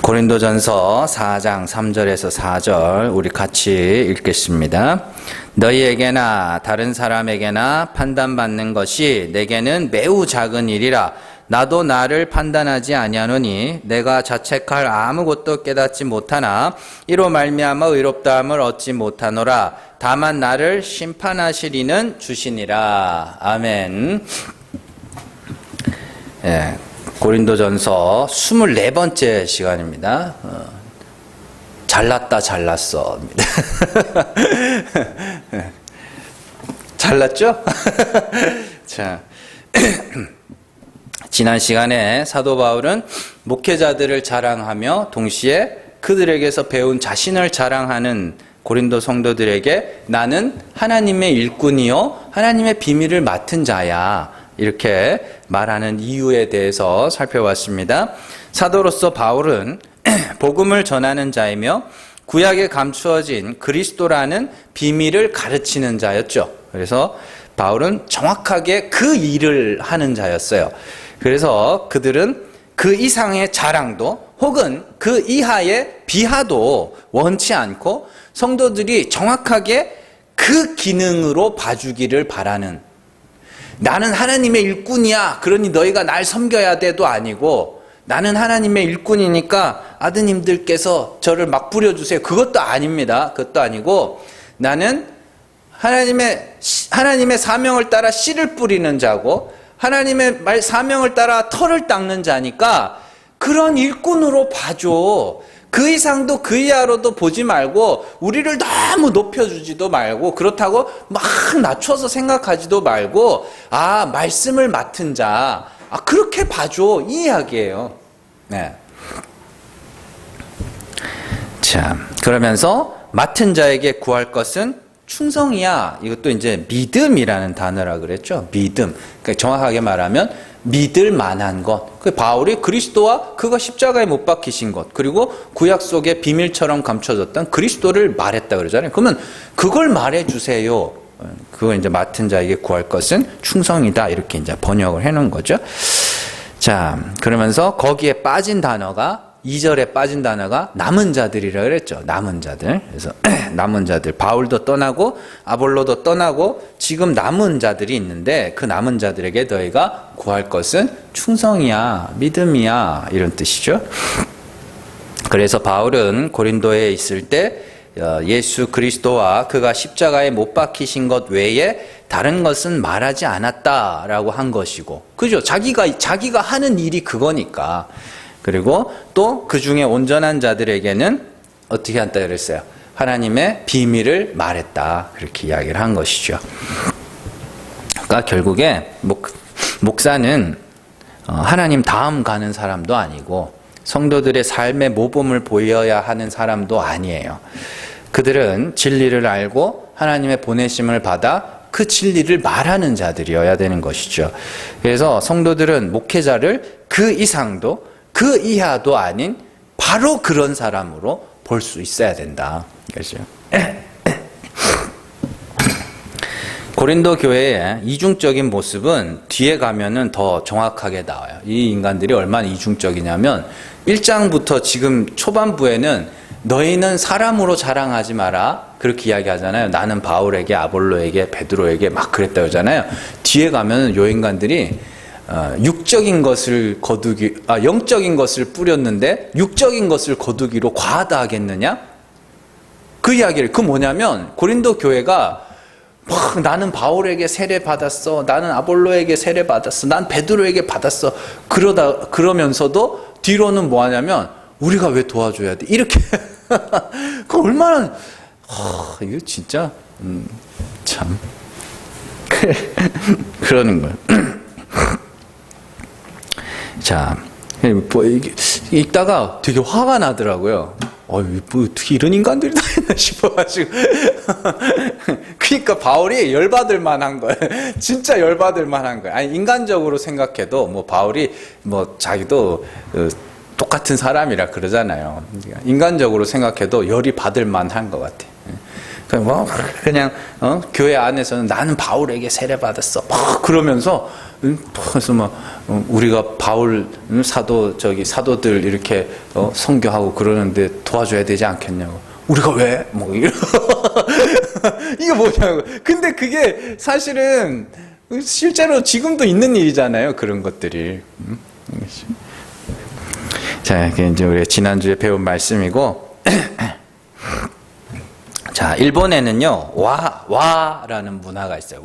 고린도전서 4장 3절에서 4절 우리 같이 읽겠습니다. 너희에게나 다른 사람에게나 판단받는 것이 내게는 매우 작은 일이라. 나도 나를 판단하지 아니하노니 내가 자책할 아무것도 깨닫지 못하나 이로 말미암아 의롭다함을 얻지 못하노라. 다만 나를 심판하실 이는 주시니라. 아멘. 예, 고린도전서 24번째 시간입니다. 잘났다 잘났어. 잘났죠? 자, 지난 시간에 사도 바울은 목회자들을 자랑하며 동시에 그들에게서 배운 자신을 자랑하는 고린도 성도들에게 나는 하나님의 일꾼이요 하나님의 비밀을 맡은 자야, 이렇게 말하는 이유에 대해서 살펴봤습니다. 사도로서 바울은 복음을 전하는 자이며 구약에 감추어진 그리스도라는 비밀을 가르치는 자였죠. 그래서 바울은 정확하게 그 일을 하는 자였어요. 그래서 그들은 그 이상의 자랑도 혹은 그 이하의 비하도 원치 않고 성도들이 정확하게 그 기능으로 봐주기를 바라는, 나는 하나님의 일꾼이야 그러니 너희가 날 섬겨야 돼도 아니고, 나는 하나님의 일꾼이니까 아드님들께서 저를 막 부려주세요, 그것도 아닙니다. 그것도 아니고 나는 하나님의 사명을 따라 씨를 뿌리는 자고 하나님의 사명을 따라 털을 닦는 자니까 그런 일꾼으로 봐줘. 그 이상도 그 이하로도 보지 말고 우리를 너무 높여주지도 말고 그렇다고 막 낮춰서 생각하지도 말고, 아, 말씀을 맡은 자, 그렇게 봐줘, 이 이야기예요. 네. 자, 그러면서 맡은 자에게 구할 것은 충성이야. 이것도 이제 믿음이라는 단어라 그랬죠. 믿음. 그러니까 정확하게 말하면 믿을 만한 것. 그 바울이 그리스도와 그가 십자가에 못 박히신 것, 그리고 구약 속에 비밀처럼 감춰졌던 그리스도를 말했다 그러잖아요. 그러면 그걸 말해주세요. 그걸 이제 맡은 자에게 구할 것은 충성이다, 이렇게 이제 번역을 해놓은 거죠. 자, 그러면서 거기에 빠진 단어가, 2절에 빠진 단어가 남은 자들이라 그랬죠. 남은 자들. 그래서 남은 자들, 바울도 떠나고 아볼로도 떠나고 지금 남은 자들이 있는데 그 남은 자들에게 너희가 구할 것은 충성이야, 믿음이야, 이런 뜻이죠. 그래서 바울은 고린도에 있을 때 예수 그리스도와 그가 십자가에 못 박히신 것 외에 다른 것은 말하지 않았다라고 한 것이고, 그죠? 자기가 하는 일이 그거니까. 그리고 또 그 중에 온전한 자들에게는 어떻게 한다 그랬어요? 하나님의 비밀을 말했다, 그렇게 이야기를 한 것이죠. 그러니까 결국에 목사는 하나님 다음 가는 사람도 아니고 성도들의 삶의 모범을 보여야 하는 사람도 아니에요. 그들은 진리를 알고 하나님의 보내심을 받아 그 진리를 말하는 자들이어야 되는 것이죠. 그래서 성도들은 목회자를 그 이상도 그 이하도 아닌 바로 그런 사람으로 볼 수 있어야 된다. 그렇죠? 고린도 교회의 이중적인 모습은 뒤에 가면은 더 정확하게 나와요. 이 인간들이 얼마나 이중적이냐면 1장부터 지금 초반부에는 너희는 사람으로 자랑하지 마라, 그렇게 이야기하잖아요. 나는 바울에게, 아볼로에게, 베드로에게 막 그랬다 그러잖아요. 뒤에 가면은 요 인간들이 영적인 것을 뿌렸는데 육적인 것을 거두기로 과하다 하겠느냐? 그 이야기를, 그 뭐냐면 고린도 교회가 막 나는 바울에게 세례 받았어, 나는 아볼로에게 세례 받았어, 난 베드로에게 받았어, 그러면서도 뒤로는 뭐 하냐면 우리가 왜 도와줘야 돼, 이렇게. 그 얼마나 이거 진짜 참 그러는 거예요. 자, 읽다가 되게 화가 나더라고요. 뭐 어떻게 이런 인간들이 다 있나 싶어가지고. 그러니까 바울이 열받을 만한 거예요. 진짜 열받을 만한 거예요. 아니, 인간적으로 생각해도 뭐 바울이 뭐 자기도 똑같은 사람이라 그러잖아요. 인간적으로 생각해도 열이 받을 만한 것 같아. 그냥 교회 안에서는 나는 바울에게 세례 받았어 막 그러면서 그래서 막 우리가 바울 사도 사도들 이렇게 선교하고 그러는데 도와줘야 되지 않겠냐고. 우리가 왜? 뭐 이거 뭐냐고. 근데 그게 사실은 실제로 지금도 있는 일이잖아요. 그런 것들이. 자, 이게 이제 우리 지난주에 배운 말씀이고. 자, 일본에는요, 와라는 문화가 있어요.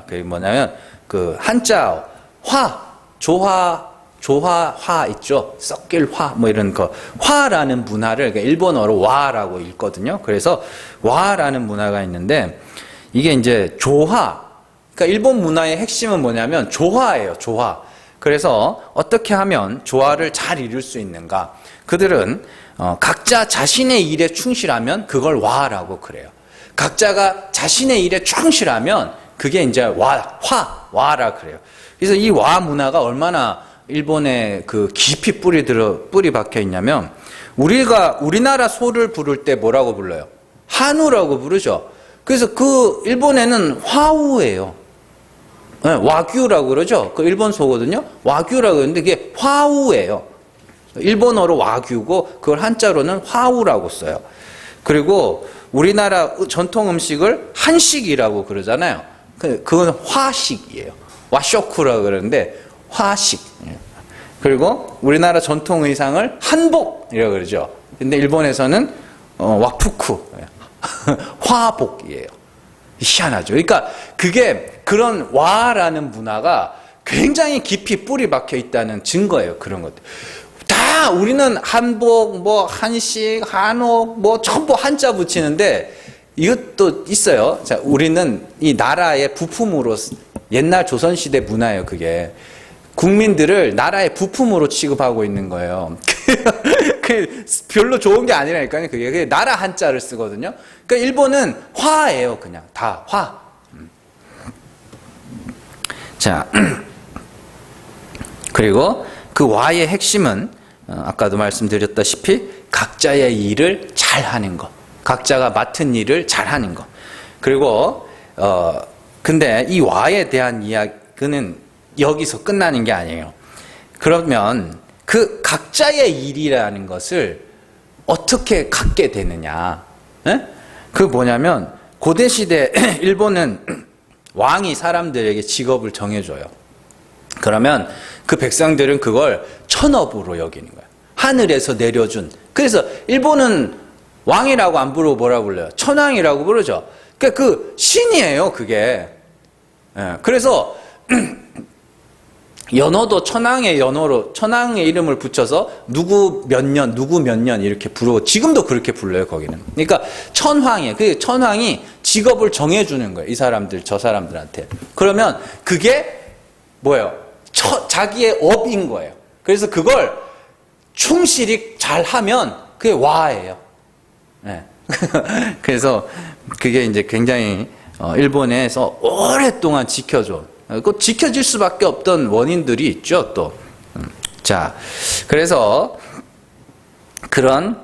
그게 뭐냐면, 그 한자, 조화 있죠? 섞일 화, 뭐 이런 거. 화라는 문화를 그러니까 일본어로 와라고 읽거든요. 그래서 와라는 문화가 있는데, 이게 이제 조화. 그러니까 일본 문화의 핵심은 뭐냐면 조화예요, 조화. 그래서 어떻게 하면 조화를 잘 이룰 수 있는가? 그들은 각자 자신의 일에 충실하면 그걸 와라고 그래요. 각자가 자신의 일에 충실하면 그게 이제 와라 그래요. 그래서 이 와 문화가 얼마나 일본에 그 깊이 뿌리 박혀 있냐면, 우리나라 소를 부를 때 뭐라고 불러요? 한우라고 부르죠. 그래서 그 일본에는 화우예요. 네, 와규라고 그러죠. 그 일본 소거든요. 와규라고 그러는데 그게 화우예요. 일본어로 와규고 그걸 한자로는 화우라고 써요. 그리고 우리나라 전통 음식을 한식이라고 그러잖아요. 그건 화식이에요. 와쇼쿠라고 그러는데 화식. 그리고 우리나라 전통 의상을 한복이라고 그러죠. 근데 일본에서는 와푸쿠, 화복이에요. 희한하죠. 그러니까 그게 그런 와라는 문화가 굉장히 깊이 뿌리 박혀 있다는 증거예요. 그런 것들. 다 우리는 한복, 뭐 한식, 한옥, 뭐 전부 한자 붙이는데 이것도 있어요. 자, 우리는 이 나라의 부품으로, 옛날 조선시대 문화예요. 그게 국민들을 나라의 부품으로 취급하고 있는 거예요. 별로 좋은 게 아니라니까요. 그게 나라 한자를 쓰거든요. 그러니까 일본은 화예요. 그냥 다 화. 자, 그리고 그 와의 핵심은 아까도 말씀드렸다시피 각자의 일을 잘하는 것, 각자가 맡은 일을 잘하는 것. 그리고 근데 이 와에 대한 이야기는 여기서 끝나는 게 아니에요. 그러면 그 각자의 일이라는 것을 어떻게 갖게 되느냐? 그 뭐냐면 고대 시대 일본은 왕이 사람들에게 직업을 정해줘요. 그러면 그 백성들은 그걸 천업으로 여기는 거예요. 하늘에서 내려준. 그래서 일본은 왕이라고 안 부르고 뭐라 불러요? 천왕이라고 부르죠. 그러니까 그 신이에요, 그게. 그래서 연호도 천왕의 연호로 천왕의 이름을 붙여서 누구 몇 년 이렇게 부르고 지금도 그렇게 불러요, 거기는. 그러니까 천황이에요. 그 천황이 직업을 정해주는 거예요, 이 사람들 저 사람들한테. 그러면 그게 뭐예요? 자기의 업인 거예요. 그래서 그걸 충실히 잘하면 그게 와예요. 네. 그래서 그게 이제 굉장히 일본에서 오랫동안 지켜줘. 그 지켜질 수밖에 없던 원인들이 있죠, 또. 자, 그래서 그런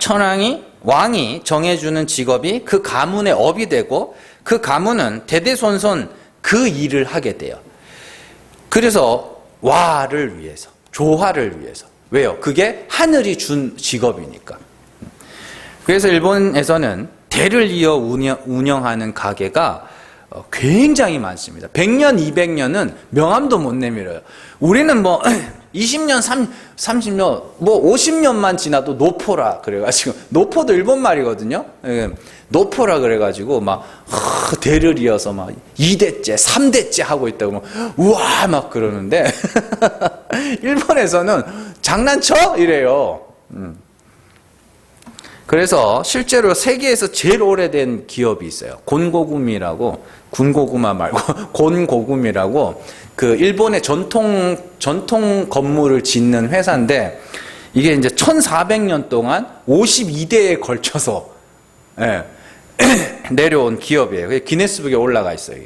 왕이 정해주는 직업이 그 가문의 업이 되고 그 가문은 대대손손 그 일을 하게 돼요. 그래서 와를 위해서, 조화를 위해서. 왜요? 그게 하늘이 준 직업이니까. 그래서 일본에서는 대를 이어 운영하는 가게가 굉장히 많습니다. 100년, 200년은 명함도 못 내밀어요. 우리는 뭐 20년, 30년, 뭐 50년만 지나도 노포라 그래가지고, 노포도 일본 말이거든요. 노포라 그래가지고 막 대를 이어서 막 2대째, 3대째 하고 있다고 막 우와 막 그러는데 일본에서는 장난쳐? 이래요. 그래서 실제로 세계에서 제일 오래된 기업이 있어요. 곤고구미라고, 군고구마 말고 곤고구미라고 그 일본의 전통 건물을 짓는 회사인데 이게 이제 1400년 동안 52대에 걸쳐서 내려온 기업이에요. 기네스북에 올라가 있어요.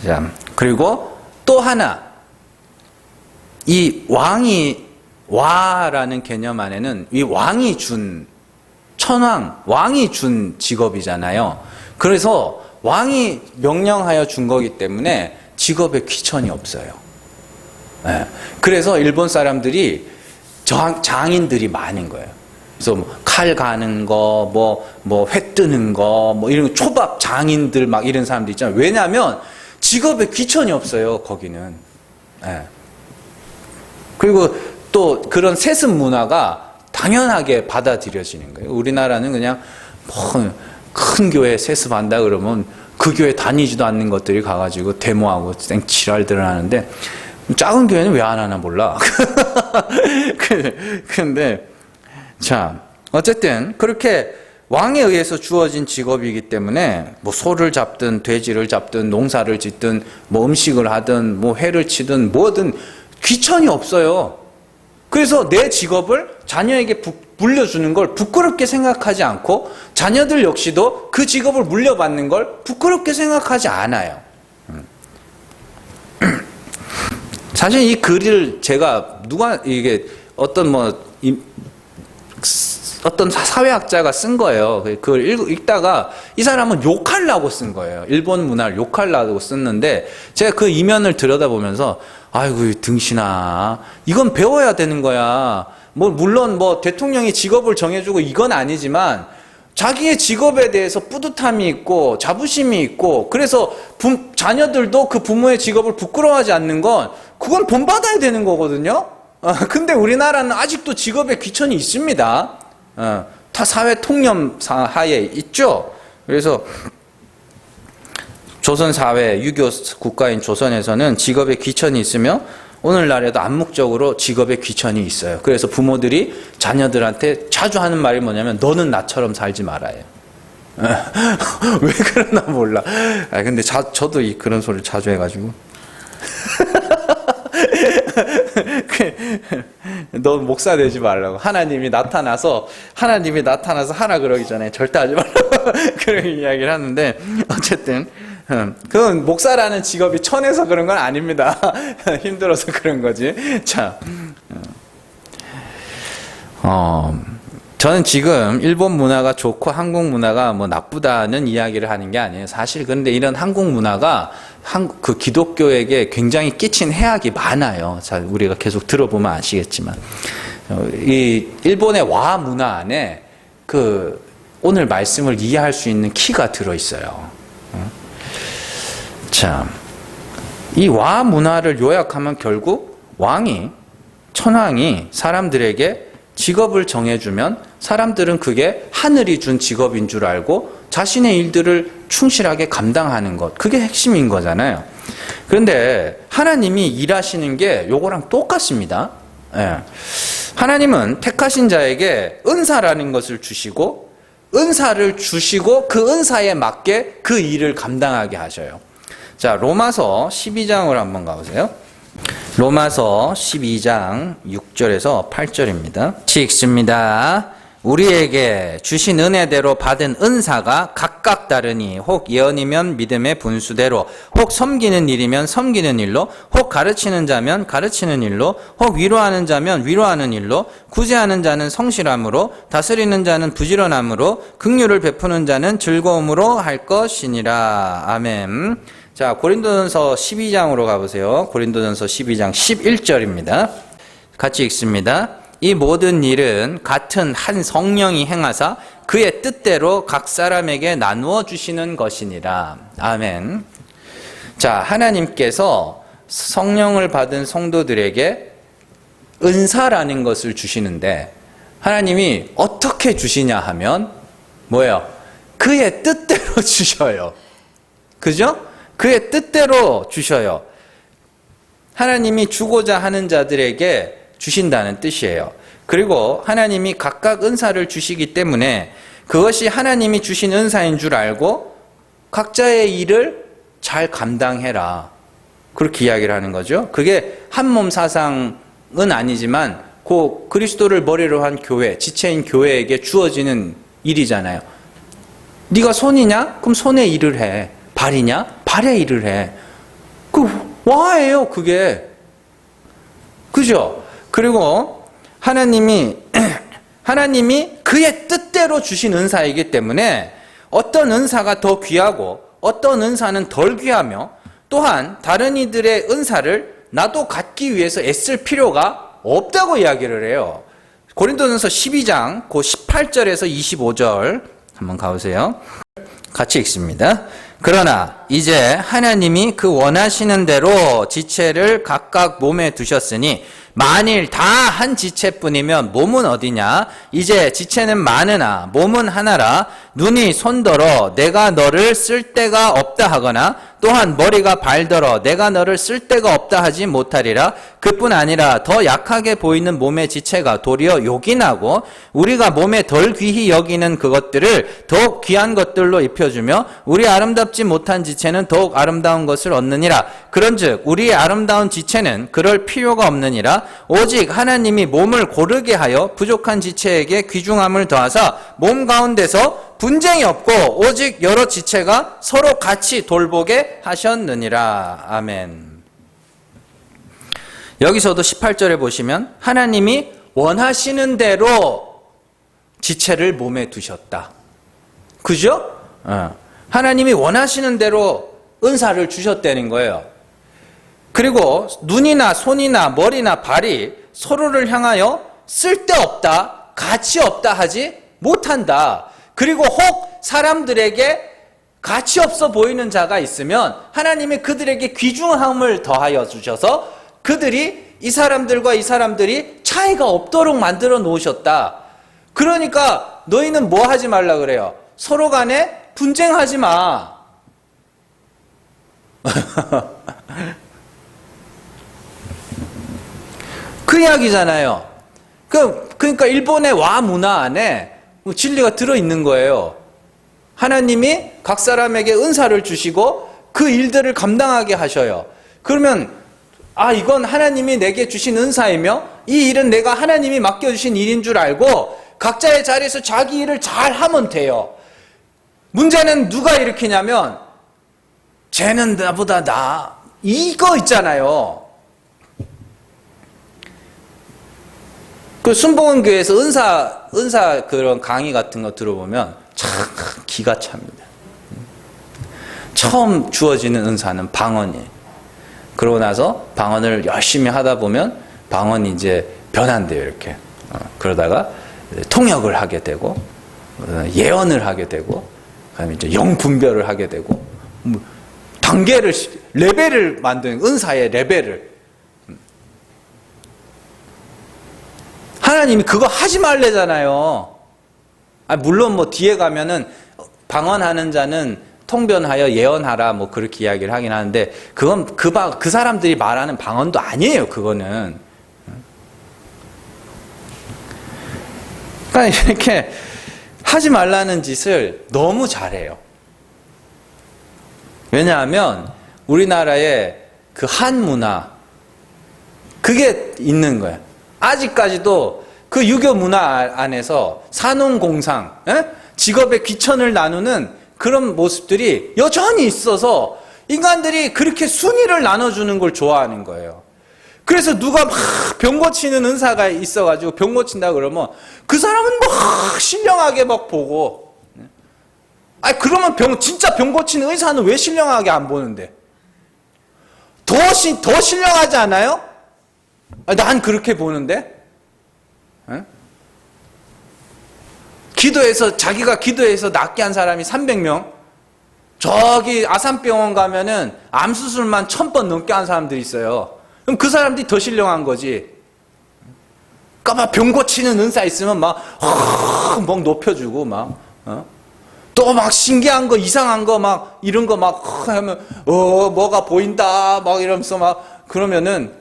자, 그리고 또 하나, 이 와라는 개념 안에는 이 왕이 준, 왕이 준 직업이잖아요. 그래서 왕이 명령하여 준 거기 때문에 직업에 귀천이 없어요. 예. 그래서 일본 사람들이 장인들이 많은 거예요. 그래서 칼 가는 거, 회 뜨는 거, 이런 초밥 장인들 막 이런 사람들 있잖아요. 왜냐하면 직업에 귀천이 없어요, 거기는. 예. 그리고 또 그런 세습 문화가 당연하게 받아들여지는 거예요. 우리나라는 그냥 큰 교회 세습한다 그러면 그 교회 다니지도 않는 것들이 가가지고 데모하고 지랄들을 하는데, 작은 교회는 왜 안 하나 몰라. 근데 자, 어쨌든 그렇게 왕에 의해서 주어진 직업이기 때문에 소를 잡든 돼지를 잡든 농사를 짓든 음식을 하든 회를 치든 뭐든 귀천이 없어요. 그래서 내 직업을 자녀에게 물려주는 걸 부끄럽게 생각하지 않고, 자녀들 역시도 그 직업을 물려받는 걸 부끄럽게 생각하지 않아요. 사실 이 글을 제가 이게 어떤 사회학자가 쓴 거예요. 그걸 읽다가 이 사람은 욕하려고 쓴 거예요. 일본 문화를 욕하려고 썼는데, 제가 그 이면을 들여다보면서 아이고 등신아, 이건 배워야 되는 거야. 물론 대통령이 직업을 정해주고 이건 아니지만 자기의 직업에 대해서 뿌듯함이 있고 자부심이 있고, 그래서 자녀들도 그 부모의 직업을 부끄러워하지 않는 건 그건 본받아야 되는 거거든요. 근데 우리나라는 아직도 직업에 귀천이 있습니다. 타 사회 통념 하에 있죠. 그래서 조선 사회, 유교 국가인 조선에서는 직업에 귀천이 있으며 오늘날에도 암묵적으로 직업에 귀천이 있어요. 그래서 부모들이 자녀들한테 자주 하는 말이 뭐냐면 너는 나처럼 살지 말아요. 왜 그러나 몰라. 근데 저도 저런 소리를 자주 해가지고 너 목사 되지 말라고. 하나님이 나타나서 하라 그러기 전에 절대 하지 말라고 그런 이야기를 하는데, 어쨌든 그건 목사라는 직업이 천해서 그런 건 아닙니다. 힘들어서 그런 거지. 자, 저는 지금 일본 문화가 좋고 한국 문화가 나쁘다는 이야기를 하는 게 아니에요. 사실 그런데 이런 한국 문화가 그 기독교에게 굉장히 끼친 해악이 많아요. 자, 우리가 계속 들어보면 아시겠지만, 이 일본의 와 문화 안에 오늘 말씀을 이해할 수 있는 키가 들어 있어요. 자, 이 와 문화를 요약하면 결국 천황이 사람들에게 직업을 정해주면 사람들은 그게 하늘이 준 직업인 줄 알고 자신의 일들을 충실하게 감당하는 것, 그게 핵심인 거잖아요. 그런데 하나님이 일하시는 게 요거랑 똑같습니다. 예. 하나님은 택하신 자에게 은사라는 것을 주시고, 은사를 주시고 그 은사에 맞게 그 일을 감당하게 하셔요. 자, 로마서 12장으로 한번 가보세요. 로마서 12장 6절에서 8절입니다. 같이 읽습니다. 우리에게 주신 은혜대로 받은 은사가 각각 다르니 혹 예언이면 믿음의 분수대로, 혹 섬기는 일이면 섬기는 일로, 혹 가르치는 자면 가르치는 일로, 혹 위로하는 자면 위로하는 일로, 구제하는 자는 성실함으로, 다스리는 자는 부지런함으로, 긍휼을 베푸는 자는 즐거움으로 할 것이니라. 아멘. 자, 고린도전서 12장으로 가보세요. 고린도전서 12장 11절입니다. 같이 읽습니다. 이 모든 일은 같은 한 성령이 행하사 그의 뜻대로 각 사람에게 나누어 주시는 것이니라. 아멘. 자, 하나님께서 성령을 받은 성도들에게 은사라는 것을 주시는데, 하나님이 어떻게 주시냐 하면 뭐예요? 그의 뜻대로 주셔요. 그죠? 그의 뜻대로 주셔요. 하나님이 주고자 하는 자들에게 주신다는 뜻이에요. 그리고 하나님이 각각 은사를 주시기 때문에 그것이 하나님이 주신 은사인 줄 알고 각자의 일을 잘 감당해라, 그렇게 이야기를 하는 거죠. 그게 한몸 사상은 아니지만 그 그리스도를 머리로 한 교회, 지체인 교회에게 주어지는 일이잖아요. 네가 손이냐? 그럼 손의 일을 해. 발이냐? 발의 일을 해. 와예요, 그게. 그죠? 그리고 하나님이 그의 뜻대로 주신 은사이기 때문에 어떤 은사가 더 귀하고 어떤 은사는 덜 귀하며 또한 다른 이들의 은사를 나도 갖기 위해서 애쓸 필요가 없다고 이야기를 해요. 고린도전서 12장 그 18절에서 25절 한번 가보세요. 같이 읽습니다. 그러나 이제 하나님이 그 원하시는 대로 지체를 각각 몸에 두셨으니 만일 다 한 지체뿐이면 몸은 어디냐? 이제 지체는 많으나 몸은 하나라. 눈이 손더러 내가 너를 쓸 데가 없다 하거나 또한 머리가 발더러 내가 너를 쓸 데가 없다 하지 못하리라. 그뿐 아니라 더 약하게 보이는 몸의 지체가 도리어 요긴하고 우리가 몸에 덜 귀히 여기는 그것들을 더욱 귀한 것들로 입혀주며 우리 아름답지 못한 지체는 더욱 아름다운 것을 얻느니라. 그런즉 우리의 아름다운 지체는 그럴 필요가 없느니라. 오직 하나님이 몸을 고르게 하여 부족한 지체에게 귀중함을 더하사 몸 가운데서 분쟁이 없고 오직 여러 지체가 서로 같이 돌보게 하셨느니라. 아멘. 여기서도 18절에 보시면 하나님이 원하시는 대로 지체를 몸에 두셨다. 그죠? 하나님이 원하시는 대로 은사를 주셨다는 거예요. 그리고 눈이나 손이나 머리나 발이 서로를 향하여 쓸데없다, 가치 없다 하지 못한다. 그리고 혹 사람들에게 가치 없어 보이는 자가 있으면 하나님이 그들에게 귀중함을 더하여 주셔서 그들이 이 사람들과 이 사람들이 차이가 없도록 만들어 놓으셨다. 그러니까 너희는 뭐 하지 말라 그래요? 서로 간에 분쟁하지 마. 그 이야기잖아요. 그러니까 일본의 와 문화 안에 진리가 들어있는 거예요. 하나님이 각 사람에게 은사를 주시고 그 일들을 감당하게 하셔요. 그러면 이건 하나님이 내게 주신 은사이며 이 일은 내가 하나님이 맡겨주신 일인 줄 알고 각자의 자리에서 자기 일을 잘 하면 돼요. 문제는 누가 일으키냐면 쟤는 나보다 나 이거 있잖아요. 그 순복음 교회에서 은사 그런 강의 같은 거 들어보면 참 기가 찹니다. 처음 주어지는 은사는 방언이에요. 그러고 나서 방언을 열심히 하다 보면 방언이 이제 변한대요, 이렇게. 그러다가 통역을 하게 되고, 예언을 하게 되고, 그다음에 이제 영분별을 하게 되고, 단계를, 레벨을 만드는 은사의 레벨을. 하나님이 그거 하지 말래잖아요. 물론 뭐 뒤에 가면은 방언하는 자는 통변하여 예언하라 뭐 그렇게 이야기를 하긴 하는데 그건 그 사람들이 말하는 방언도 아니에요. 그거는. 그러니까 이렇게 하지 말라는 짓을 너무 잘해요. 왜냐하면 우리나라에 그 한 문화 그게 있는 거예요. 아직까지도 그 유교 문화 안에서 산업공상, 직업의 귀천을 나누는 그런 모습들이 여전히 있어서 인간들이 그렇게 순위를 나눠주는 걸 좋아하는 거예요. 그래서 누가 막 병 고치는 은사가 있어가지고 병 고친다 그러면 그 사람은 막 신령하게 막 보고, 그러면 진짜 병 고치는 의사는 왜 신령하게 안 보는데? 더 신령하지 않아요? 난 그렇게 보는데? 자기가 기도해서 낫게 한 사람이 300명? 저기 아산병원 가면은 암수술만 1000번 넘게 한 사람들이 있어요. 그럼 그 사람들이 더 신령한 거지. 그러니까 막 병 고치는 은사 있으면 막 높여주고 또 막 신기한 거, 이상한 거 막 이런 거 막 하면 뭐가 보인다 막 이러면서 막 그러면은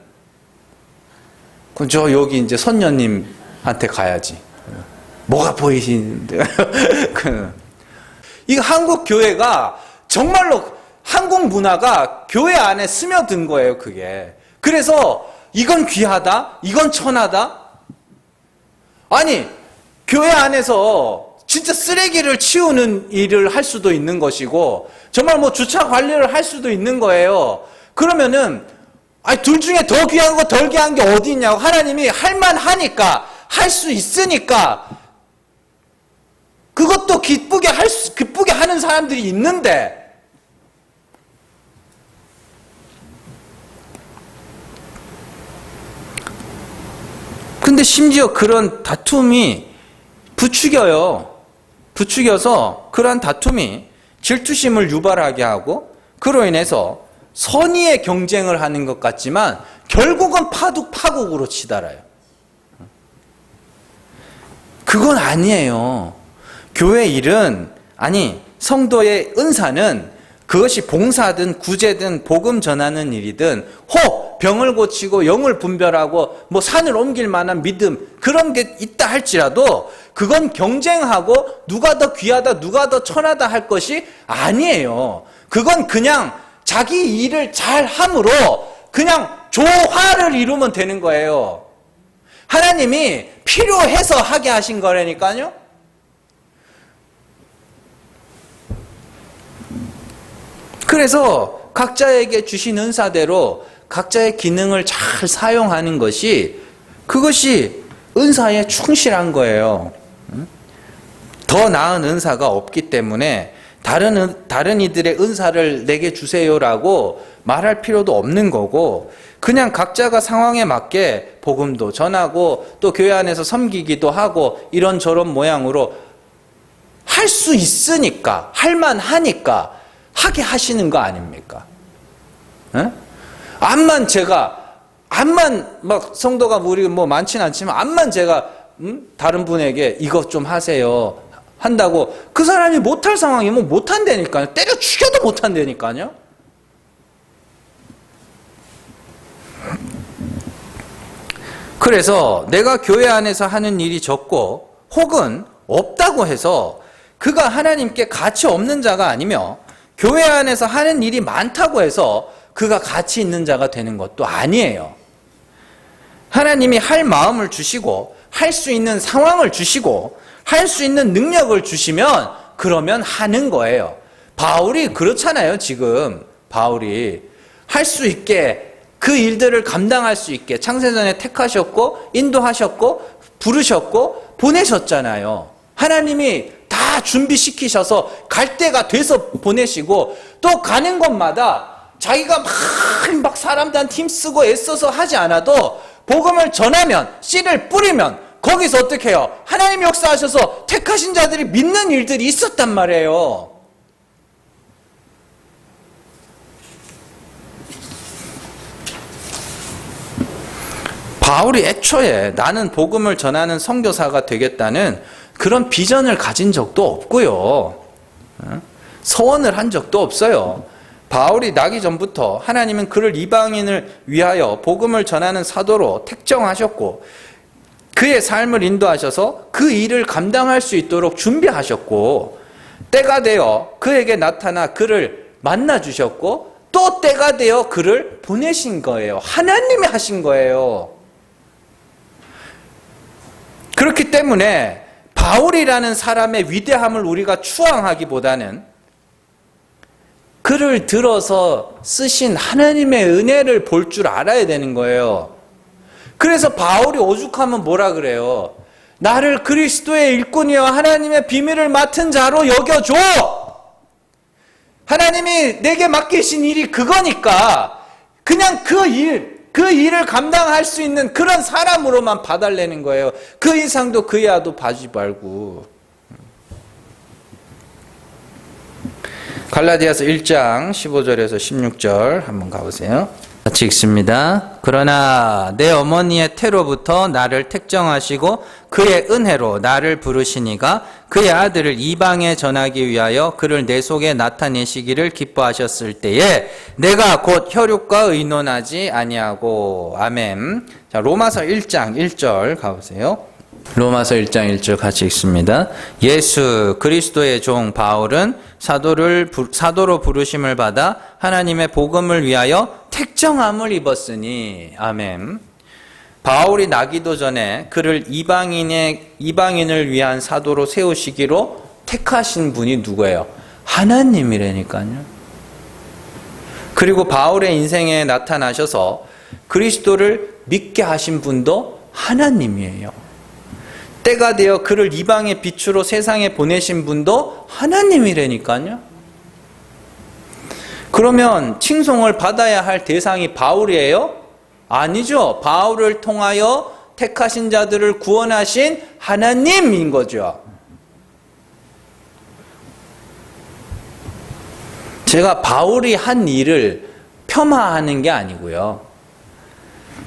저 여기 이제 선녀님한테 가야지. 뭐가 보이시는데? 이 한국 교회가 정말로 한국 문화가 교회 안에 스며든 거예요, 그게. 그래서 이건 귀하다, 이건 천하다. 아니, 교회 안에서 진짜 쓰레기를 치우는 일을 할 수도 있는 것이고, 정말 뭐 주차 관리를 할 수도 있는 거예요. 그러면은 둘 중에 더 귀한 거, 덜 귀한 게 어디 있냐고. 하나님이 할만하니까, 할 수 있으니까, 그것도 기쁘게 하는 사람들이 있는데, 근데 심지어 그런 다툼이 부추겨서 그러한 다툼이 질투심을 유발하게 하고 그로 인해서 선의의 경쟁을 하는 것 같지만 결국은 파국으로 치달아요. 그건 아니에요. 교회 일은, 아니 성도의 은사는 그것이 봉사든 구제든 복음 전하는 일이든 혹 병을 고치고 영을 분별하고 뭐 산을 옮길 만한 믿음 그런 게 있다 할지라도 그건 경쟁하고 누가 더 귀하다 누가 더 천하다 할 것이 아니에요. 그건 그냥 자기 일을 잘 함으로 그냥 조화를 이루면 되는 거예요. 하나님이 필요해서 하게 하신 거라니까요. 그래서 각자에게 주신 은사대로 각자의 기능을 잘 사용하는 것이 그것이 은사에 충실한 거예요. 더 나은 은사가 없기 때문에 다른 이들의 은사를 내게 주세요라고 말할 필요도 없는 거고 그냥 각자가 상황에 맞게 복음도 전하고 또 교회 안에서 섬기기도 하고 이런저런 모양으로 할 수 있으니까 할만하니까 하게 하시는 거 아닙니까? 에? 암만 막 성도가 우리 뭐 많지는 않지만 암만 제가 다른 분에게 이것 좀 하세요 한다고 그 사람이 못할 상황이면 못한다니까요. 때려 죽여도 못한다니까요. 그래서 내가 교회 안에서 하는 일이 적고 혹은 없다고 해서 그가 하나님께 가치 없는 자가 아니며 교회 안에서 하는 일이 많다고 해서 그가 가치 있는 자가 되는 것도 아니에요. 하나님이 할 마음을 주시고 할 수 있는 상황을 주시고 할 수 있는 능력을 주시면 그러면 하는 거예요. 바울이 그렇잖아요. 지금 바울이 할 수 있게 그 일들을 감당할 수 있게 창세전에 택하셨고 인도하셨고 부르셨고 보내셨잖아요. 하나님이 다 준비시키셔서 갈 때가 돼서 보내시고 또 가는 곳마다 자기가 막 사람들한테 힘쓰고 애써서 하지 않아도 복음을 전하면 씨를 뿌리면 거기서 어떻게 해요? 하나님 역사하셔서 택하신 자들이 믿는 일들이 있었단 말이에요. 바울이 애초에 나는 복음을 전하는 선교사가 되겠다는 그런 비전을 가진 적도 없고요. 서원을 한 적도 없어요. 바울이 나기 전부터 하나님은 그를 이방인을 위하여 복음을 전하는 사도로 택정하셨고 그의 삶을 인도하셔서 그 일을 감당할 수 있도록 준비하셨고 때가 되어 그에게 나타나 그를 만나주셨고 또 때가 되어 그를 보내신 거예요. 하나님이 하신 거예요. 그렇기 때문에 바울이라는 사람의 위대함을 우리가 추앙하기보다는 그를 들어서 쓰신 하나님의 은혜를 볼 줄 알아야 되는 거예요. 그래서 바울이 오죽하면 뭐라 그래요? 나를 그리스도의 일꾼이여 하나님의 비밀을 맡은 자로 여겨줘. 하나님이 내게 맡기신 일이 그거니까 그냥 그 일을 감당할 수 있는 그런 사람으로만 봐달라는 거예요. 그 이상도 그 이하도 봐지 말고. 갈라디아서 1장 15절에서 16절 한번 가보세요. 같이 읽습니다. 그러나 내 어머니의 태로부터 나를 택정하시고 그의 은혜로 나를 부르시니가 그의 아들을 이방에 전하기 위하여 그를 내 속에 나타내시기를 기뻐하셨을 때에 내가 곧 혈육과 의논하지 아니하고. 아멘. 자, 로마서 1장 1절 가보세요. 로마서 1장 1절 같이 읽습니다. 예수 그리스도의 종 바울은 사도로 부르심을 받아 하나님의 복음을 위하여 택정함을 입었으니. 아멘. 바울이 나기도 전에 그를 이방인을 위한 사도로 세우시기로 택하신 분이 누구예요? 하나님이라니까요. 그리고 바울의 인생에 나타나셔서 그리스도를 믿게 하신 분도 하나님이에요. 때가 되어 그를 이방의 빛으로 세상에 보내신 분도 하나님이라니까요. 그러면 칭송을 받아야 할 대상이 바울이에요? 아니죠. 바울을 통하여 택하신 자들을 구원하신 하나님인 거죠. 제가 바울이 한 일을 폄하하는 게 아니고요.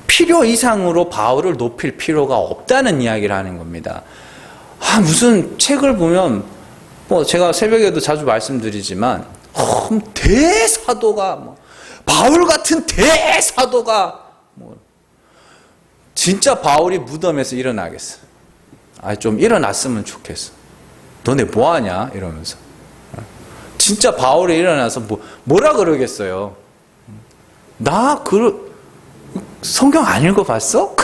필요 이상으로 바울을 높일 필요가 없다는 이야기를 하는 겁니다. 무슨 책을 보면, 제가 새벽에도 자주 말씀드리지만, 대사도가, 바울 같은 대사도가, 진짜 바울이 무덤에서 일어나겠어. 좀 일어났으면 좋겠어. 너네 뭐 하냐? 이러면서. 진짜 바울이 일어나서 뭐라 그러겠어요? 성경 안 읽어봤어?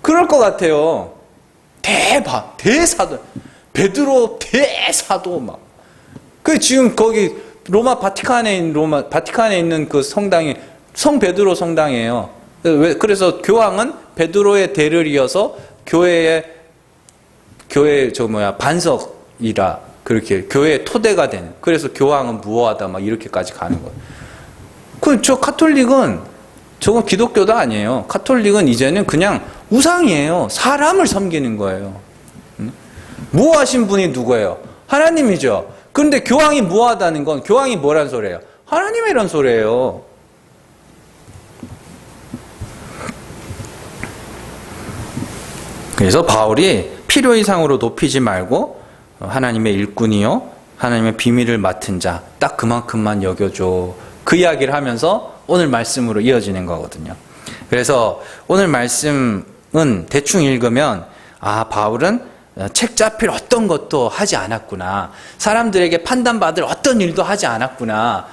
그럴 것 같아요. 대사도, 베드로 대사도 지금 거기 바티칸에 있는 그 성당이 성 베드로 성당이에요. 그래서 교황은 베드로의 대를 이어서 교회 반석이라 그렇게 교회의 토대가 되는. 그래서 교황은 무어하다 이렇게까지 가는 거예요. 저 카톨릭은 저건 기독교도 아니에요. 카톨릭은 이제는 그냥 우상이에요. 사람을 섬기는 거예요. 무어하신 분이 누구예요? 하나님이죠. 그런데 교황이 무어하다는 건 교황이 뭐란 소리예요? 하나님이란 소리예요. 그래서 바울이 필요 이상으로 높이지 말고 하나님의 일꾼이요, 하나님의 비밀을 맡은 자, 딱 그만큼만 여겨줘. 그 이야기를 하면서 오늘 말씀으로 이어지는 거거든요. 그래서 오늘 말씀은 대충 읽으면 바울은 책 잡힐 어떤 것도 하지 않았구나. 사람들에게 판단받을 어떤 일도 하지 않았구나.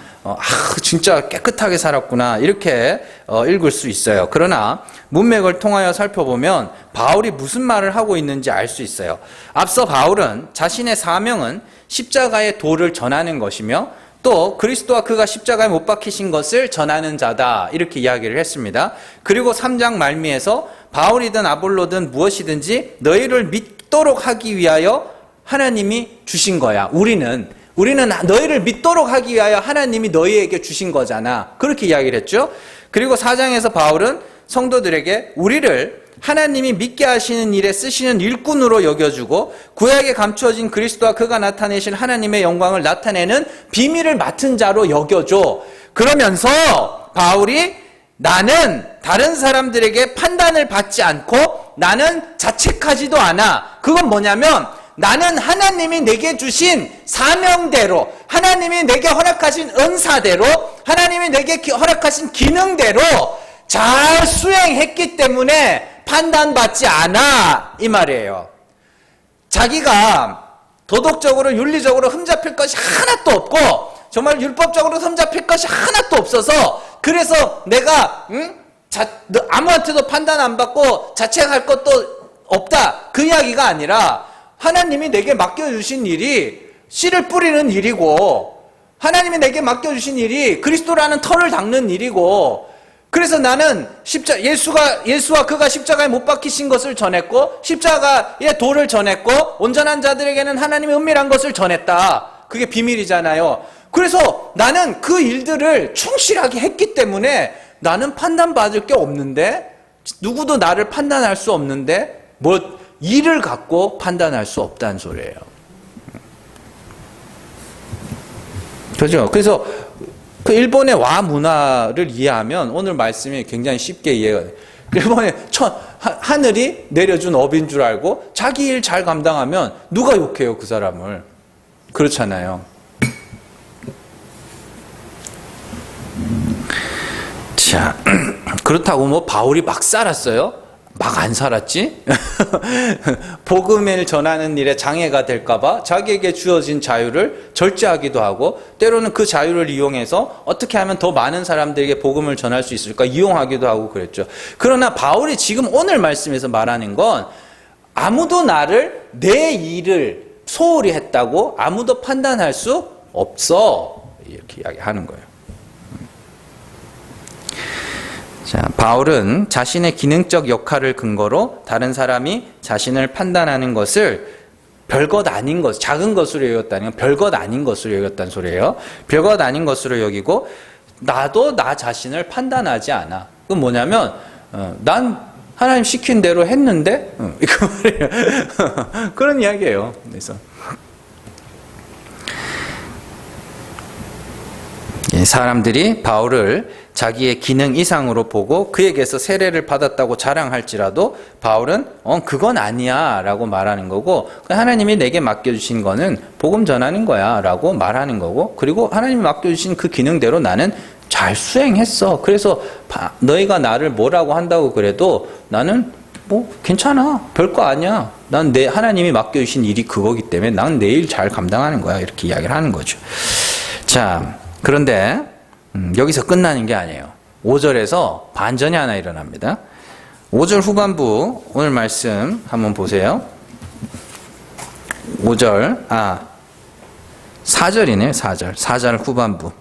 진짜 깨끗하게 살았구나. 이렇게 읽을 수 있어요. 그러나 문맥을 통하여 살펴보면 바울이 무슨 말을 하고 있는지 알 수 있어요. 앞서 바울은 자신의 사명은 십자가의 도를 전하는 것이며 또 그리스도와 그가 십자가에 못 박히신 것을 전하는 자다. 이렇게 이야기를 했습니다. 그리고 3장 말미에서 바울이든 아볼로든 무엇이든지 너희를 믿도록 하기 위하여 하나님이 주신 거야. 우리는 너희를 믿도록 하기 위하여 하나님이 너희에게 주신 거잖아. 그렇게 이야기를 했죠. 그리고 4장에서 바울은 성도들에게 우리를 하나님이 믿게 하시는 일에 쓰시는 일꾼으로 여겨주고 구약에 감추어진 그리스도와 그가 나타내신 하나님의 영광을 나타내는 비밀을 맡은 자로 여겨줘. 그러면서 바울이 나는 다른 사람들에게 판단을 받지 않고 나는 자책하지도 않아. 그건 뭐냐면 나는 하나님이 내게 주신 사명대로, 하나님이 내게 허락하신 은사대로, 하나님이 내게 허락하신 기능대로 잘 수행했기 때문에 판단받지 않아. 이 말이에요. 자기가 도덕적으로 윤리적으로 흠잡힐 것이 하나도 없고 정말 율법적으로 흠잡힐 것이 하나도 없어서 그래서 내가 아무한테도 판단 안 받고 자책할 것도 없다. 그 이야기가 아니라 하나님이 내게 맡겨주신 일이 씨를 뿌리는 일이고 하나님이 내게 맡겨주신 일이 그리스도라는 터를 닦는 일이고 그래서 나는 예수와 그가 십자가에 못 박히신 것을 전했고 십자가의 도를 전했고 온전한 자들에게는 하나님의 은밀한 것을 전했다. 그게 비밀이잖아요. 그래서 나는 그 일들을 충실하게 했기 때문에 나는 판단받을 게 없는데 누구도 나를 판단할 수 없는데 일을 갖고 판단할 수 없다는 소리예요. 그렇죠? 그래서 그 일본의 와 문화를 이해하면 오늘 말씀이 굉장히 쉽게 이해가 돼요. 일본의 하늘이 내려준 업인 줄 알고 자기 일 잘 감당하면 누가 욕해요, 그 사람을. 그렇잖아요. 자, 그렇다고 바울이 막 살았어요? 막 안 살았지? 복음을 전하는 일에 장애가 될까봐 자기에게 주어진 자유를 절제하기도 하고 때로는 그 자유를 이용해서 어떻게 하면 더 많은 사람들에게 복음을 전할 수 있을까 이용하기도 하고 그랬죠. 그러나 바울이 지금 오늘 말씀에서 말하는 건 아무도 내 일을 소홀히 했다고 아무도 판단할 수 없어. 이렇게 이야기하는 거예요. 자, 바울은 자신의 기능적 역할을 근거로 다른 사람이 자신을 판단하는 것을 별것 아닌 것, 작은 것으로 여겼다는 건 별것 아닌 것으로 여겼다는 소리예요. 별것 아닌 것으로 여기고 나도 나 자신을 판단하지 않아. 그건 뭐냐면 난 하나님 시킨 대로 했는데 이거 말이에요. 그런 이야기예요. 그래서 사람들이 바울을 자기의 기능 이상으로 보고 그에게서 세례를 받았다고 자랑할지라도 바울은 그건 아니야 라고 말하는 거고, 하나님이 내게 맡겨주신 거는 복음 전하는 거야 라고 말하는 거고, 그리고 하나님이 맡겨주신 그 기능대로 나는 잘 수행했어. 그래서 너희가 나를 뭐라고 한다고 그래도 나는 뭐 괜찮아, 별거 아니야, 난 내 하나님이 맡겨주신 일이 그거기 때문에 난 내 일 잘 감당하는 거야, 이렇게 이야기를 하는 거죠. 자, 그런데 여기서 끝나는 게 아니에요. 5절에서 반전이 하나 일어납니다. 5절 후반부 오늘 말씀 한번 보세요. 4절이네요. 4절 후반부.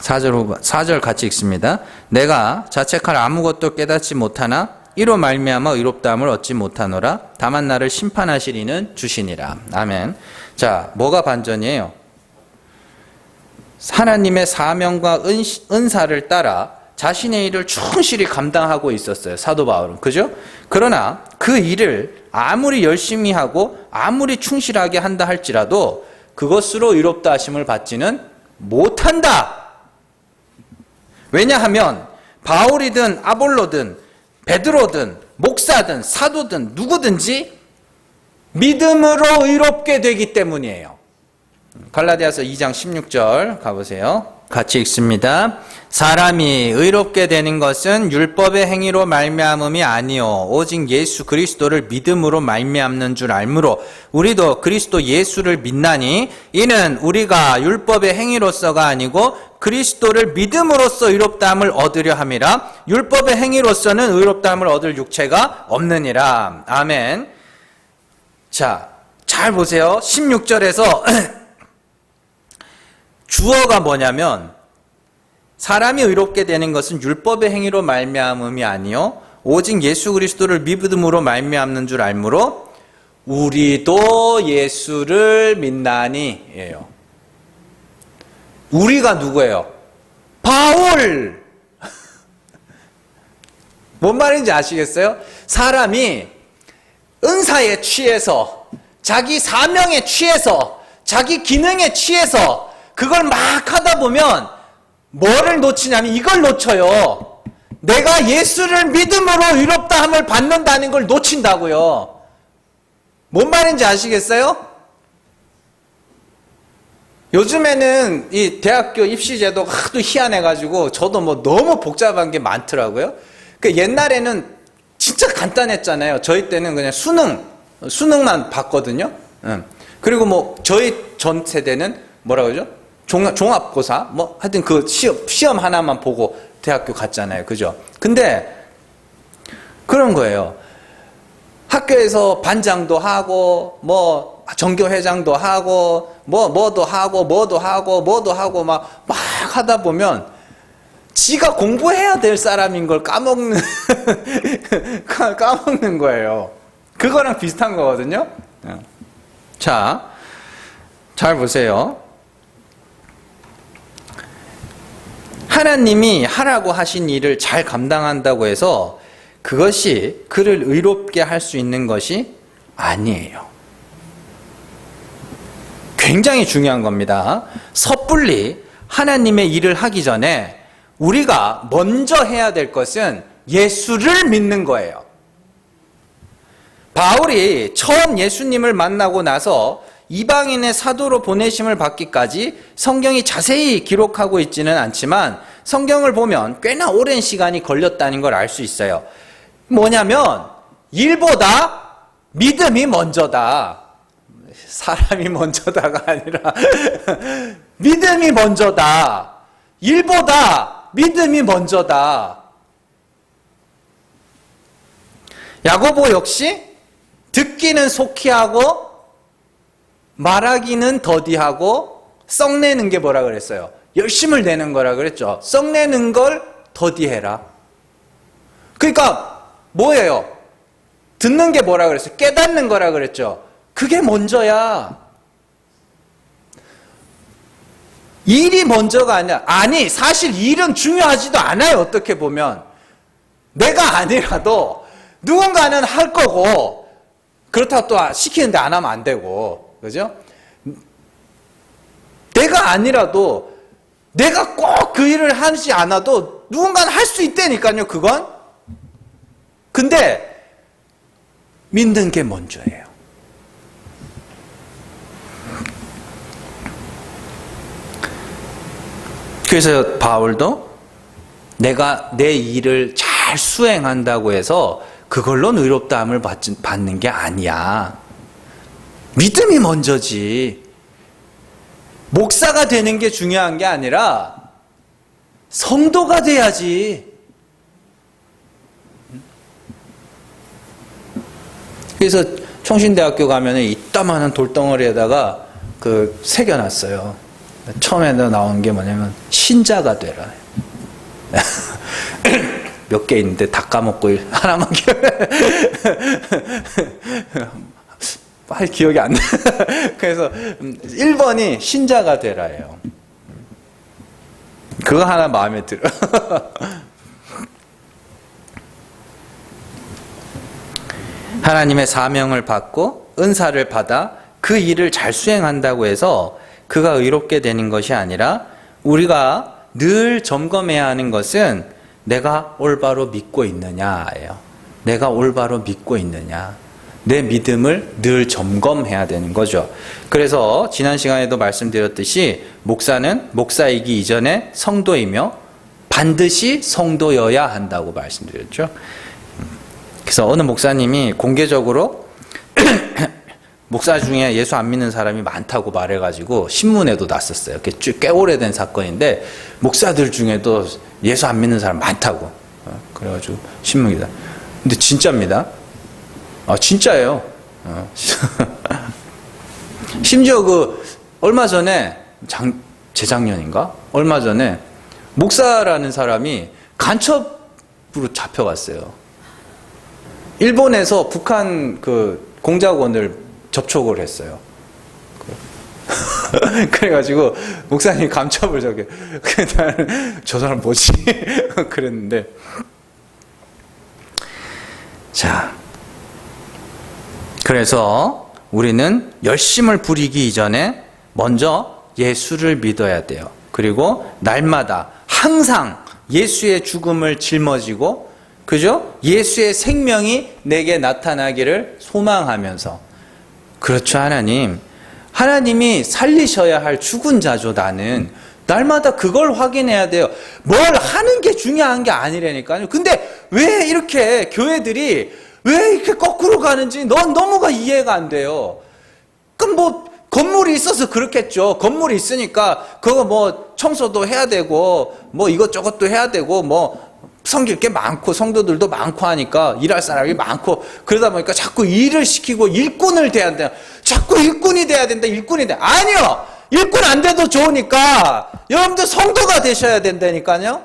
4절 같이 읽습니다. 내가 자책할 아무것도 깨닫지 못하나 이로 말미암아 의롭다함을 얻지 못하노라. 다만 나를 심판하실 이는 주시니라. 아멘. 자, 뭐가 반전이에요? 하나님의 사명과 은사를 따라 자신의 일을 충실히 감당하고 있었어요, 사도 바울은. 그죠? 그러나 그 일을 아무리 열심히 하고 아무리 충실하게 한다 할지라도 그것으로 의롭다 하심을 받지는 못한다. 왜냐하면 바울이든 아볼로든 베드로든 목사든 사도든 누구든지 믿음으로 의롭게 되기 때문이에요. 갈라디아서 2장 16절 가보세요. 같이 읽습니다. 사람이 의롭게 되는 것은 율법의 행위로 말미암음이 아니요 오직 예수 그리스도를 믿음으로 말미암는 줄 알므로 우리도 그리스도 예수를 믿나니 이는 우리가 율법의 행위로서가 아니고 그리스도를 믿음으로써 의롭다함을 얻으려 함이라. 율법의 행위로서는 의롭다함을 얻을 육체가 없느니라. 아멘. 자, 잘 보세요. 16절에서 주어가 뭐냐면 사람이 의롭게 되는 것은 율법의 행위로 말미암음이 아니요 오직 예수 그리스도를 믿음으로 말미암는 줄 알므로 우리도 예수를 믿나니 예요. 우리가 누구예요? 바울. 뭔 말인지 아시겠어요? 사람이 은사에 취해서 자기 사명에 취해서 자기 기능에 취해서 그걸 막 하다 보면 뭐를 놓치냐면 이걸 놓쳐요. 내가 예수를 믿음으로 의롭다함을 받는다는 걸 놓친다고요. 뭔 말인지 아시겠어요? 요즘에는 이 대학교 입시 제도가 하도 희한해가지고 저도 뭐 너무 복잡한 게 많더라고요. 그 옛날에는 진짜 간단했잖아요. 저희 때는 그냥 수능만 봤거든요. 그리고 뭐 저희 전 세대는 뭐라 그러죠? 종합고사 뭐 하여튼 그 시험 하나만 보고 대학교 갔잖아요. 그죠? 근데 그런 거예요. 학교에서 반장도 하고 뭐 전교회장도 하고 뭐도 하고 막 하다 보면 지가 공부해야 될 사람인 걸 까먹는 거예요. 그거랑 비슷한 거거든요. 자, 잘 보세요. 하나님이 하라고 하신 일을 잘 감당한다고 해서 그것이 그를 의롭게 할 수 있는 것이 아니에요. 굉장히 중요한 겁니다. 섣불리 하나님의 일을 하기 전에 우리가 먼저 해야 될 것은 예수를 믿는 거예요. 바울이 처음 예수님을 만나고 나서 이방인의 사도로 보내심을 받기까지 성경이 자세히 기록하고 있지는 않지만 성경을 보면 꽤나 오랜 시간이 걸렸다는 걸 알 수 있어요. 뭐냐면 일보다 믿음이 먼저다. 사람이 먼저다가 아니라 믿음이 먼저다. 일보다 믿음이 먼저다. 야고보 역시 듣기는 속히 하고 말하기는 더디하고 썩내는 게 뭐라 그랬어요? 열심을 내는 거라 그랬죠. 썩내는 걸 더디해라. 그러니까 뭐예요? 듣는 게 뭐라 그랬어요? 깨닫는 거라 그랬죠. 그게 먼저야. 일이 먼저가 아니야. 아니, 사실 일은 중요하지도 않아요. 어떻게 보면. 내가 아니라도 누군가는 할 거고, 그렇다고 또 시키는데 안 하면 안 되고, 그죠? 내가 아니라도 내가 꼭 그 일을 하지 않아도 누군가는 할 수 있다니까요, 그건. 근데 믿는 게 먼저예요. 그래서 바울도 내가 내 일을 잘 수행한다고 해서 그걸로 의롭다함을 받는 게 아니야. 믿음이 먼저지. 목사가 되는 게 중요한 게 아니라 성도가 돼야지. 그래서 총신대학교 가면 이따만한 돌덩어리에다가 새겨놨어요. 처음에 나온 게 뭐냐면 신자가 되라. 몇 개 있는데 다 까먹고 하나만 기억이 안 나. 그래서 1번이 신자가 되라예요. 그거 하나 마음에 들어. 하나님의 사명을 받고 은사를 받아 그 일을 잘 수행한다고 해서 그가 의롭게 되는 것이 아니라 우리가 늘 점검해야 하는 것은 내가 올바로 믿고 있느냐예요. 내가 올바로 믿고 있느냐. 내 믿음을 늘 점검해야 되는 거죠. 그래서 지난 시간에도 말씀드렸듯이 목사는 목사이기 이전에 성도이며 반드시 성도여야 한다고 말씀드렸죠. 그래서 어느 목사님이 공개적으로 목사 중에 예수 안 믿는 사람이 많다고 말해가지고 신문에도 났었어요. 꽤 오래된 사건인데 목사들 중에도 예수 안 믿는 사람 많다고. 그래가지고 신문이다. 근데 진짜입니다. 진짜예요. 심지어 얼마 전에 재작년인가? 얼마 전에 목사라는 사람이 간첩으로 잡혀갔어요. 일본에서 북한 공작원을 접촉을 했어요. 그래가지고 목사님 간첩을 저 사람 뭐지? 그랬는데, 자, 그래서 우리는 열심을 부리기 이전에 먼저 예수를 믿어야 돼요. 그리고 날마다 항상 예수의 죽음을 짊어지고, 그죠? 예수의 생명이 내게 나타나기를 소망하면서, 그렇죠, 하나님이 살리셔야 할 죽은 자죠, 나는. 날마다 그걸 확인해야 돼요. 뭘 하는 게 중요한 게 아니라니까요. 근데 왜 이렇게 교회들이 왜 이렇게 거꾸로 가는지 너무가 이해가 안 돼요. 그럼 건물이 있어서 그렇겠죠. 건물이 있으니까 그거 청소도 해야 되고 이것저것도 해야 되고 섬길 게 많고 성도들도 많고 하니까 일할 사람이 많고 그러다 보니까 자꾸 일을 시키고 일꾼을 돼야 된다. 자꾸 일꾼이 돼야 된다. 일꾼이 돼. 아니요. 일꾼 안 돼도 좋으니까 여러분들 성도가 되셔야 된다니까요.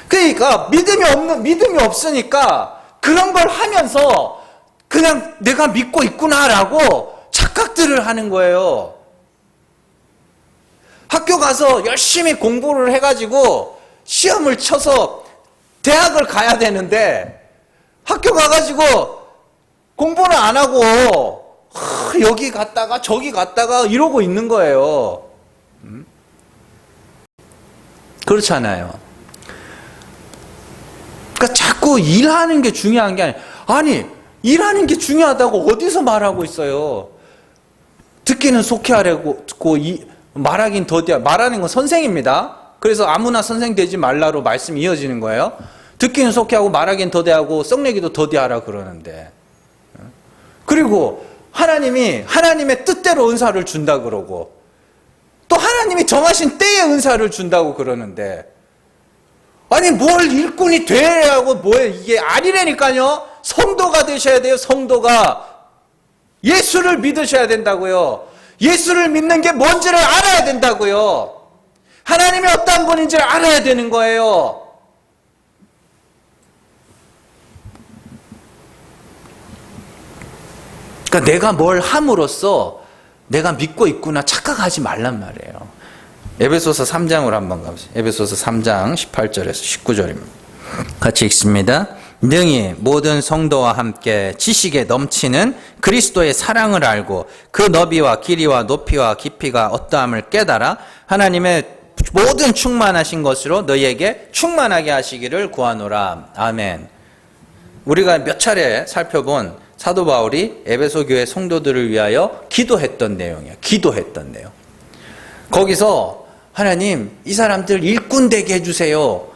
그러니까 믿음이 없으니까 그런 걸 하면서 그냥 내가 믿고 있구나라고 착각들을 하는 거예요. 학교 가서 열심히 공부를 해가지고 시험을 쳐서 대학을 가야 되는데 학교 가가지고 공부는 안 하고 여기 갔다가 저기 갔다가 이러고 있는 거예요. 그렇잖아요. 그러니까 자꾸 일하는 게 중요한 게 아니 일하는 게 중요하다고 어디서 말하고 있어요. 듣기는 속히하려고 말하긴 더디하. 말하는 건 선생입니다. 그래서 아무나 선생 되지 말라로 말씀이 이어지는 거예요. 듣기는 속히하고 말하긴 더디하고 썩내기도 더디하라 그러는데, 그리고 하나님의 뜻대로 은사를 준다 그러고 또 하나님이 정하신 때에 은사를 준다고 그러는데, 아니 뭘 일꾼이 되라고 이게 아니라니까요. 성도가 되셔야 돼요. 성도가 예수를 믿으셔야 된다고요. 예수를 믿는 게 뭔지를 알아야 된다고요. 하나님이 어떤 분인지를 알아야 되는 거예요. 그러니까 내가 뭘 함으로써 내가 믿고 있구나 착각하지 말란 말이에요. 에베소서 3장으로 한번 가보세요. 에베소서 3장 18절에서 19절입니다. 같이 읽습니다. 능히 모든 성도와 함께 지식에 넘치는 그리스도의 사랑을 알고 그 너비와 길이와 높이와 깊이가 어떠함을 깨달아 하나님의 모든 충만하신 것으로 너희에게 충만하게 하시기를 구하노라. 아멘. 우리가 몇 차례 살펴본 사도 바울이 에베소 교회 성도들을 위하여 기도했던 내용이에요. 기도했던 내용. 거기서 하나님 이 사람들 일꾼 되게 해주세요.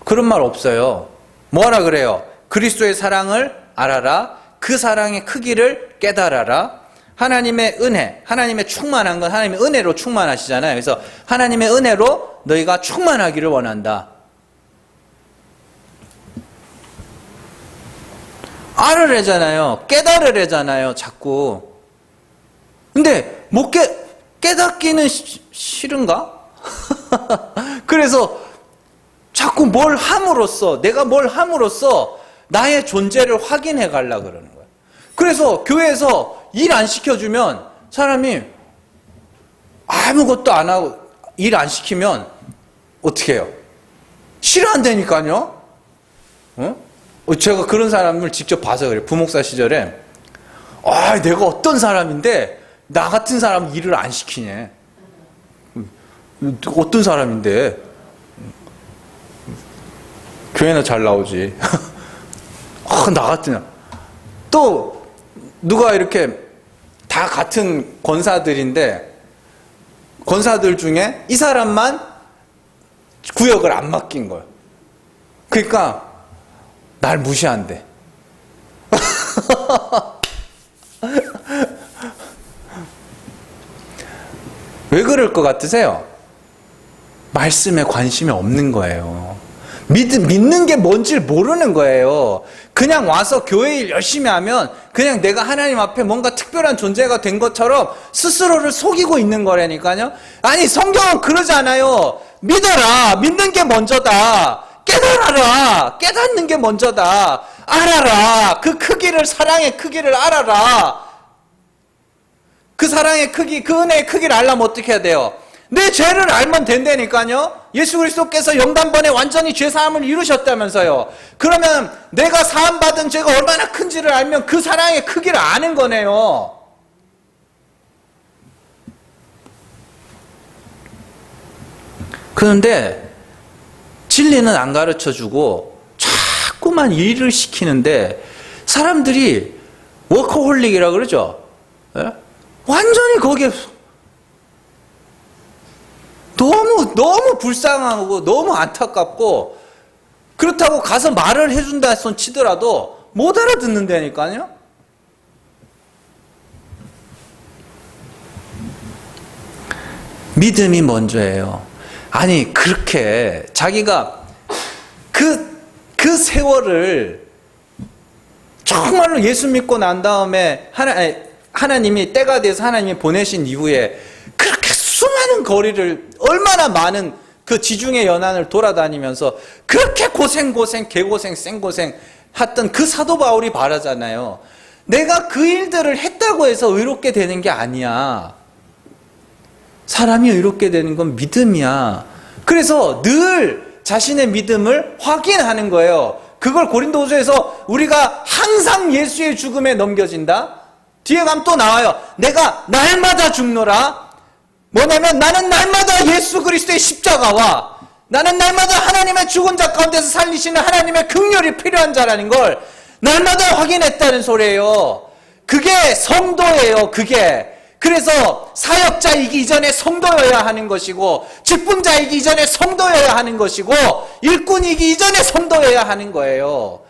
그런 말 없어요. 뭐하라 그래요? 그리스도의 사랑을 알아라. 그 사랑의 크기를 깨달아라. 하나님의 은혜, 하나님의 충만한 건 하나님의 은혜로 충만하시잖아요. 그래서 하나님의 은혜로 너희가 충만하기를 원한다. 알으래잖아요. 깨달으래잖아요. 자꾸. 근데 못 깨닫기는 싫은가? 그래서 자꾸 뭘 함으로써, 내가 뭘 함으로써 나의 존재를 확인해 가려고 그러는 거예요. 그래서 교회에서 일 안 시켜주면 사람이 아무것도 안 하고 일 안 시키면 어떻게 해요? 싫어한다니까요? 제가 그런 사람을 직접 봐서 그래요. 부목사 시절에 내가 어떤 사람인데 나 같은 사람 일을 안 시키네. 어떤 사람인데 교회나 잘 나오지. 나 같은. 또 누가 이렇게 다 같은 권사들인데 권사들 중에 이 사람만 구역을 안 맡긴 거예요. 그러니까 날 무시한대. 왜 그럴 것 같으세요? 말씀에 관심이 없는 거예요. 믿는 게 뭔지 모르는 거예요. 그냥 와서 교회 일 열심히 하면 그냥 내가 하나님 앞에 뭔가 특별한 존재가 된 것처럼 스스로를 속이고 있는 거라니까요. 아니 성경은 그러지 않아요. 믿어라. 믿는 게 먼저다. 깨달아라. 깨닫는 게 먼저다. 알아라. 그 크기를, 사랑의 크기를 알아라. 그 사랑의 크기, 그 은혜의 크기를 알려면 어떻게 해야 돼요? 내 죄를 알면 된다니까요. 예수 그리스도께서 영단번에 완전히 죄 사함을 이루셨다면서요. 그러면 내가 사함받은 죄가 얼마나 큰지를 알면 그 사랑의 크기를 아는 거네요. 그런데 진리는 안 가르쳐주고 자꾸만 일을 시키는데 사람들이 워커홀릭이라고 그러죠. 예? 완전히 거기에 너무 불쌍하고 너무 안타깝고 그렇다고 가서 말을 해준다 손 치더라도 못 알아듣는다니까요. 믿음이 먼저예요. 아니 그렇게 자기가 그 세월을 정말로 예수 믿고 난 다음에 하나님이 때가 돼서 하나님이 보내신 이후에 그렇게 수많은 거리를 얼마나 많은 그 지중해 연안을 돌아다니면서 그렇게 고생 개고생 생고생 했던 그 사도 바울이 말하잖아요. 내가 그 일들을 했다고 해서 의롭게 되는 게 아니야. 사람이 의롭게 되는 건 믿음이야. 그래서 늘 자신의 믿음을 확인하는 거예요. 그걸 고린도후서에서 우리가 항상 예수의 죽음에 넘겨진다. 뒤에 가면 또 나와요. 내가 날마다 죽노라. 뭐냐면 나는 날마다 예수 그리스도의 십자가와 나는 날마다 하나님의 죽은 자 가운데서 살리시는 하나님의 긍휼이 필요한 자라는 걸 날마다 확인했다는 소리예요. 그게 성도예요. 그게. 그래서 사역자이기 이전에 성도여야 하는 것이고 직분자이기 이전에 성도여야 하는 것이고 일꾼이기 이전에 성도여야 하는 거예요.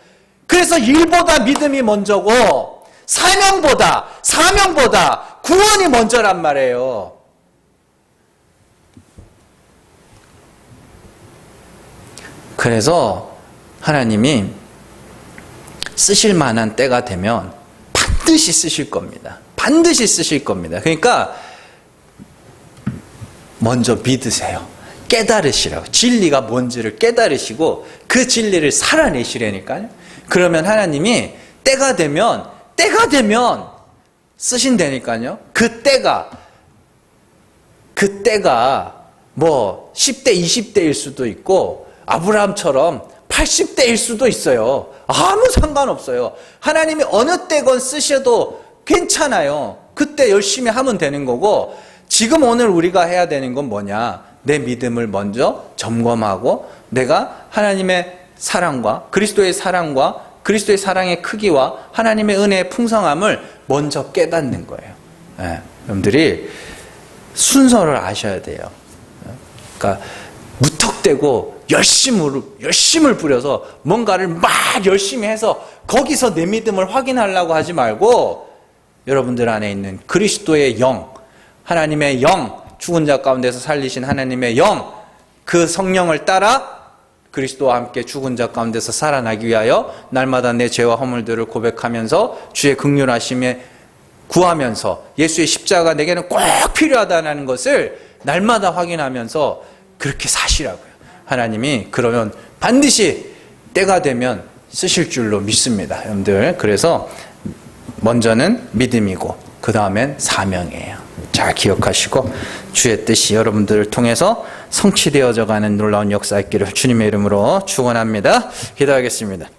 그래서 일보다 믿음이 먼저고 사명보다 구원이 먼저란 말이에요. 그래서 하나님이 쓰실 만한 때가 되면 반드시 쓰실 겁니다. 반드시 쓰실 겁니다. 그러니까 먼저 믿으세요. 깨달으시라고. 진리가 뭔지를 깨달으시고 그 진리를 살아내시라니까요. 그러면 하나님이 때가 되면 쓰신다니까요. 그 때가 뭐 10대, 20대일 수도 있고 아브라함처럼 80대일 수도 있어요. 아무 상관없어요. 하나님이 어느 때건 쓰셔도 괜찮아요. 그때 열심히 하면 되는 거고, 지금 오늘 우리가 해야 되는 건 뭐냐? 내 믿음을 먼저 점검하고 내가 하나님의 사랑과 그리스도의 사랑의 크기와 하나님의 은혜의 풍성함을 먼저 깨닫는 거예요. 네, 여러분들이 순서를 아셔야 돼요. 그러니까 무턱대고 열심을 부려서 뭔가를 막 열심히 해서 거기서 내 믿음을 확인하려고 하지 말고, 여러분들 안에 있는 그리스도의 영, 하나님의 영, 죽은 자 가운데서 살리신 하나님의 영, 그 성령을 따라 그리스도와 함께 죽은 자 가운데서 살아나기 위하여 날마다 내 죄와 허물들을 고백하면서 주의 긍휼하심에 구하면서 예수의 십자가가 내게는 꼭 필요하다는 것을 날마다 확인하면서 그렇게 사시라고요. 하나님이 그러면 반드시 때가 되면 쓰실 줄로 믿습니다, 여러분들. 그래서 먼저는 믿음이고 그 다음엔 사명이에요. 잘 기억하시고 주의 뜻이 여러분들을 통해서 성취되어져 가는 놀라운 역사 있기를 주님의 이름으로 축원합니다. 기도하겠습니다.